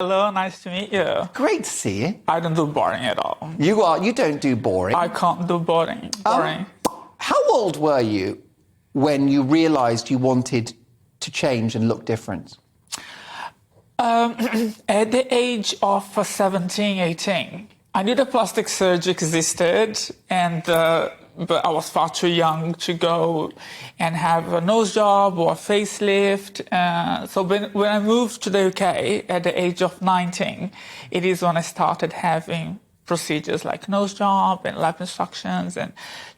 Hello, nice to meet you. Great to see you. I don't do boring at all. You don't do boring. I can't do boring. How old were you when you realised you wanted to change and look different? At the age of 17, 18, I knew that plastic surgery existed, but I was far too young to go and have a nose job or a facelift. So when I moved to the UK at the age of 19, it is when I started having procedures like nose job and lap instructions and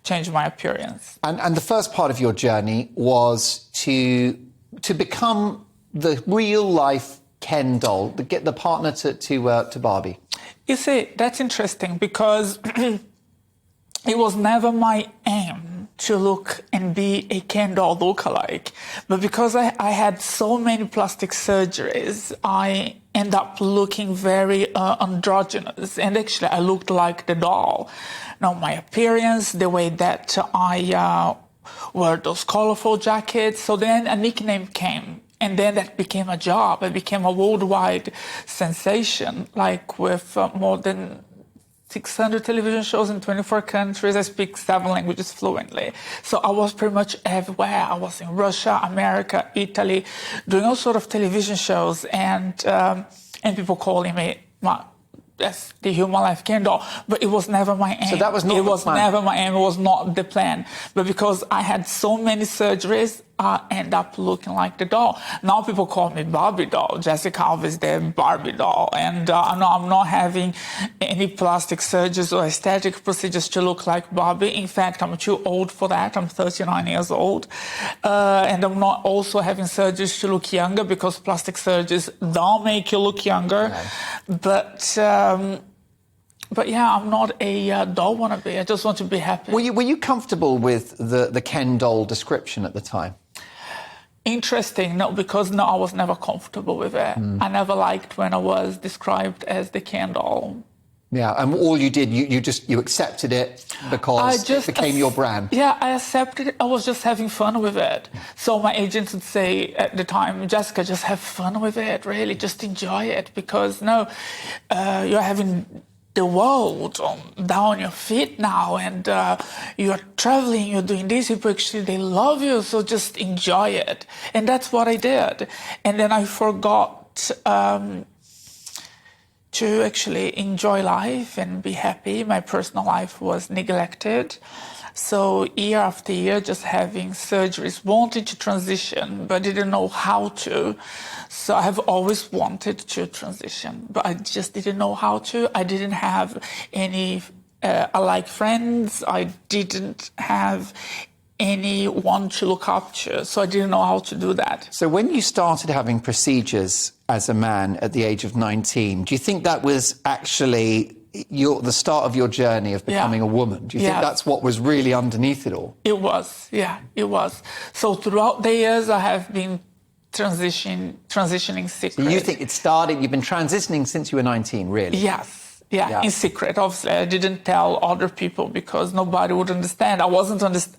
change my appearance. And the first part of your journey was to become the real life Ken doll, to get the partner to Barbie. You see, that's interesting because it was never my aim to look and be a Ken doll lookalike. But because I had so many plastic surgeries, I end up looking very androgynous. And actually, I looked like the doll. Now, my appearance, the way that I wear those colorful jackets. So then a nickname came. And then that became a job. It became a worldwide sensation, like with more than 600 television shows in 24 countries. I speak 7 languages fluently. So I was pretty much everywhere. I was in Russia, America, Italy, doing all sorts of television shows, and people calling me as the human life Ken doll. But it was never my aim. So that was not the plan. It was never my aim. It was not the plan. But because I had so many surgeries, I end up looking like the doll. Now people call me Barbie doll. Jessica Alves, the Barbie doll. And I'm not having any plastic surgeries or aesthetic procedures to look like Barbie. In fact, I'm too old for that. I'm 39 years old. And I'm not also having surgeries to look younger because plastic surgeries don't make you look younger. No. But yeah, I'm not a doll wannabe. I just want to be happy. Were you comfortable with the Ken doll description at the time? Interesting, no, because I was never comfortable with it. I never liked when I was described as the Ken doll. Yeah, and all you did, you accepted it because it became your brand. Yeah, I accepted it. I was just having fun with it. So my agents would say at the time, Jessica, just have fun with it, really, just enjoy it, because you're having the world down your feet now, and you're traveling, you're doing this, people actually, they love you, so just enjoy it. And that's what I did. And then I forgot to actually enjoy life and be happy. My personal life was neglected. So year after year, just having surgeries, wanting to transition, but didn't know how to. So I have always wanted to transition, but I just didn't know how to. I didn't have any alike friends. I didn't have anyone to look up to, so I didn't know how to do that. So when you started having procedures as a man at the age of 19, do you think that was actually the start of your journey of becoming a woman? Do you think that's what was really underneath it all? It was, yeah, it was. So throughout the years, I have been transitioning secret. So you think it started, you've been transitioning since you were 19, really? Yes. Yeah, in secret, obviously. I didn't tell other people because nobody would understand. I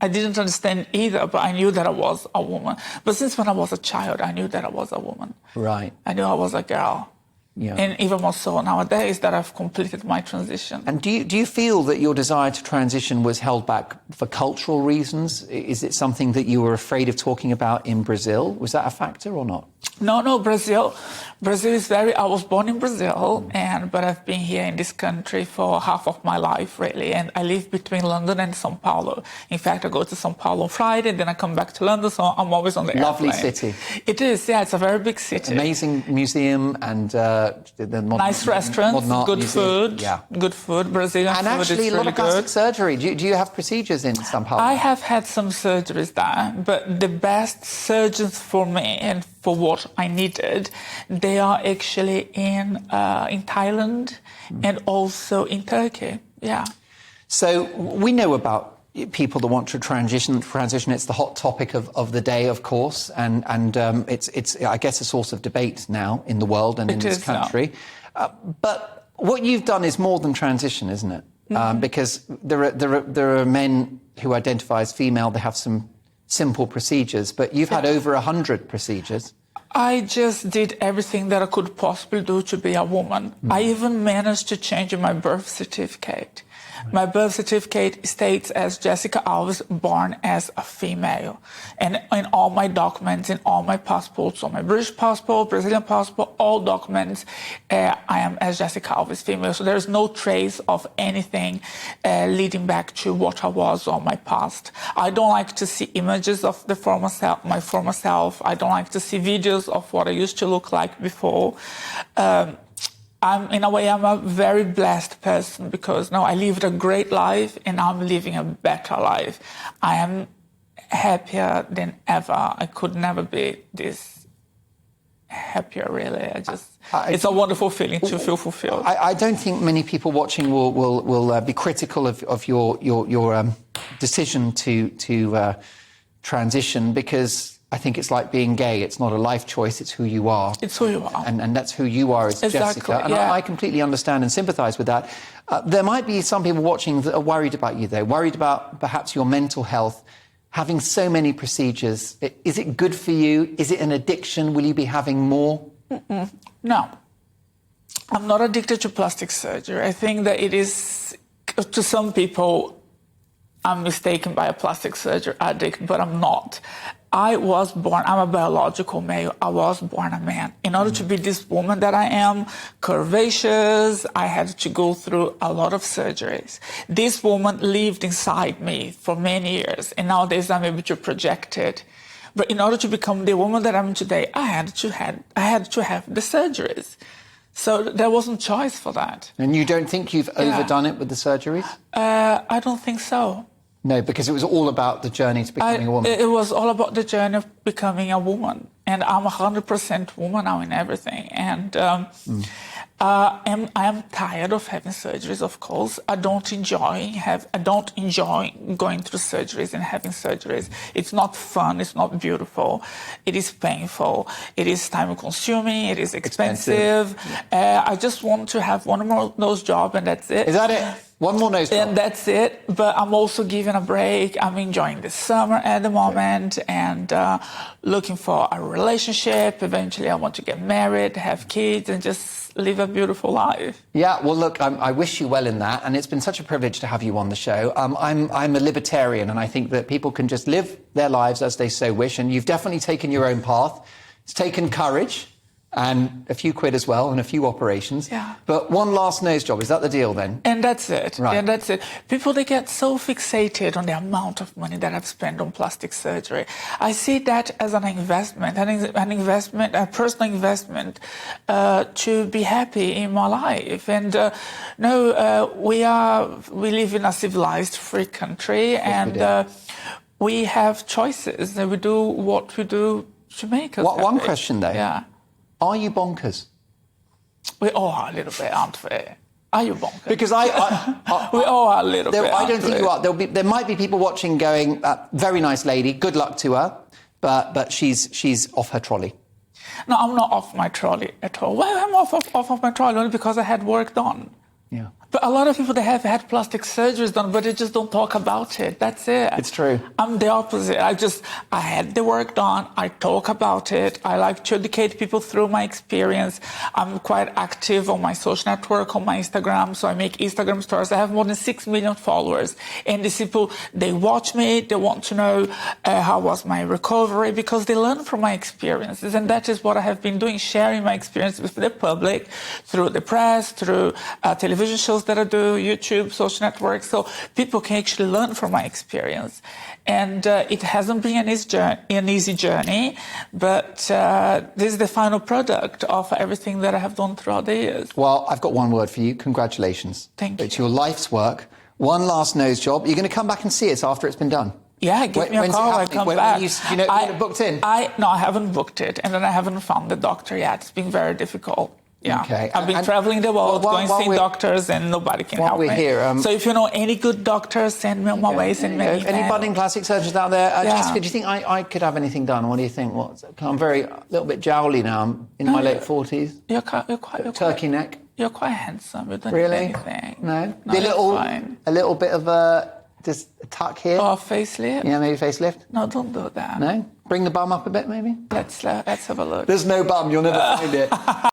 didn't understand either, but I knew that I was a woman. But since when I was a child, I knew that I was a woman. Right. I knew I was a girl. Yeah. And even more so nowadays that I've completed my transition. And do you feel that your desire to transition was held back for cultural reasons? Is it something that you were afraid of talking about in Brazil? Was that a factor or not? No, Brazil is I was born in Brazil, but I've been here in this country for half of my life, really, and I live between London and São Paulo. In fact, I go to São Paulo on Friday, then I come back to London, so I'm always on the airplane. Lovely city. It is, yeah, it's a very big city. Amazing museum and nice restaurants, good food, good food, Brazilian food is really good. And actually a lot of plastic surgery. Do you have procedures in São Paulo? I have had some surgeries there, but the best surgeons for me and for what I needed, they are actually in Thailand and also in Turkey. Yeah. So we know about people that want to transition. It's the hot topic of the day, of course, and it's I guess a source of debate now in the world and in this country. But what you've done is more than transition, isn't it? Because there are men who identify as female. They have some simple procedures, but you've had over 100 procedures. I just did everything that I could possibly do to be a woman. I even managed to change my birth certificate. My birth certificate states as Jessica Alves, born as a female. And in all my documents, in all my passports, so my British passport, Brazilian passport, all documents, I am as Jessica Alves, female. So there's no trace of anything leading back to what I was or my past. I don't like to see images of the former self, my former self. I don't like to see videos of what I used to look like before. In a way, I'm a very blessed person because now I lived a great life and I'm living a better life. I am happier than ever. I could never be this happier, really. It's a wonderful feeling to feel fulfilled. I don't think many people watching will be critical of your decision to transition, because I think it's like being gay. It's not a life choice. It's who you are. It's who you are. And that's who you are as Jessica. And I completely understand and sympathise with that. There might be some people watching that are worried about you, though, worried about perhaps your mental health, having so many procedures. Is it good for you? Is it an addiction? Will you be having more? No. I'm not addicted to plastic surgery. I think that it is, to some people, I'm mistaken by a plastic surgery addict, but I'm not. I was born, I'm a biological male. I was born a man. In order to be this woman that I am, curvaceous, I had to go through a lot of surgeries. This woman lived inside me for many years, and nowadays I'm able to project it. But in order to become the woman that I'm today, I had to have the surgeries. So there wasn't choice for that. And you don't think you've overdone it with the surgeries? I don't think so. No, because it was all about the journey to becoming a woman. It was all about the journey of becoming a woman. And I'm 100% woman now in everything. And I am tired of having surgeries, of course. I don't enjoy going through surgeries and having surgeries. It's not fun. It's not beautiful. It is painful. It is time-consuming. It is expensive. I just want to have one more nose job, and that's it. Is that it? One more nose job. And that's it. But I'm also giving a break. I'm enjoying the summer at the moment and looking for a relationship. Eventually, I want to get married, have kids, and just live a beautiful life. Yeah, well, look, I wish you well in that. And it's been such a privilege to have you on the show. I'm a libertarian, and I think that people can just live their lives as they so wish. And you've definitely taken your own path. It's taken courage. And a few quid as well, and a few operations. Yeah. But one last nose job, is that the deal then? And that's it. Right. And that's it. People, they get so fixated on the amount of money that I've spent on plastic surgery. I see that as an investment, a personal investment to be happy in my life. And we live in a civilized, free country, and we have choices. And we do what we do to make us happy. One question though. Yeah. Are you bonkers? We all are a little bit, aren't we? Are you bonkers? Because we all are a little bit. I don't think you are. There might be people watching going, very nice lady, good luck to her, but she's off her trolley. No, I'm not off my trolley at all. Well, I'm off of my trolley only because I had work done. Yeah. But a lot of people, they have had plastic surgeries done, but they just don't talk about it. That's it. It's true. I'm the opposite. I had the work done. I talk about it. I like to educate people through my experience. I'm quite active on my social network, on my Instagram. So I make Instagram stories. I have more than 6 million followers. And these people, they watch me. They want to know how was my recovery, because they learn from my experiences. And that is what I have been doing, sharing my experiences with the public through the press, through television shows that I do, YouTube, social networks, so people can actually learn from my experience. And it hasn't been an easy journey, but this is the final product of everything that I have done throughout the years. Well, I've got one word for you. Congratulations. Thank you. It's your life's work. One last nose job. You're going to come back and see us after it's been done? Yeah, give me a call. I come back. You know, you booked in? No, I haven't booked it, and then I haven't found the doctor yet. It's been very difficult. Yeah, okay. I've been traveling the world, going to see doctors, and nobody can help me. Here, so if you know any good doctors, send me on my way. Send me an email. Any budding plastic surgeons out there? Jessica, do you think I could have anything done? What do you think? I'm a little bit jowly now. I'm in my late 40s. You're quite turkey neck. You're quite handsome. You don't really? need anything. No. Fine. A little bit of just a tuck here. Or a facelift. Yeah, maybe facelift. No, don't do that. No. Bring the bum up a bit, maybe? Let's have a look. There's no bum. You'll never find it.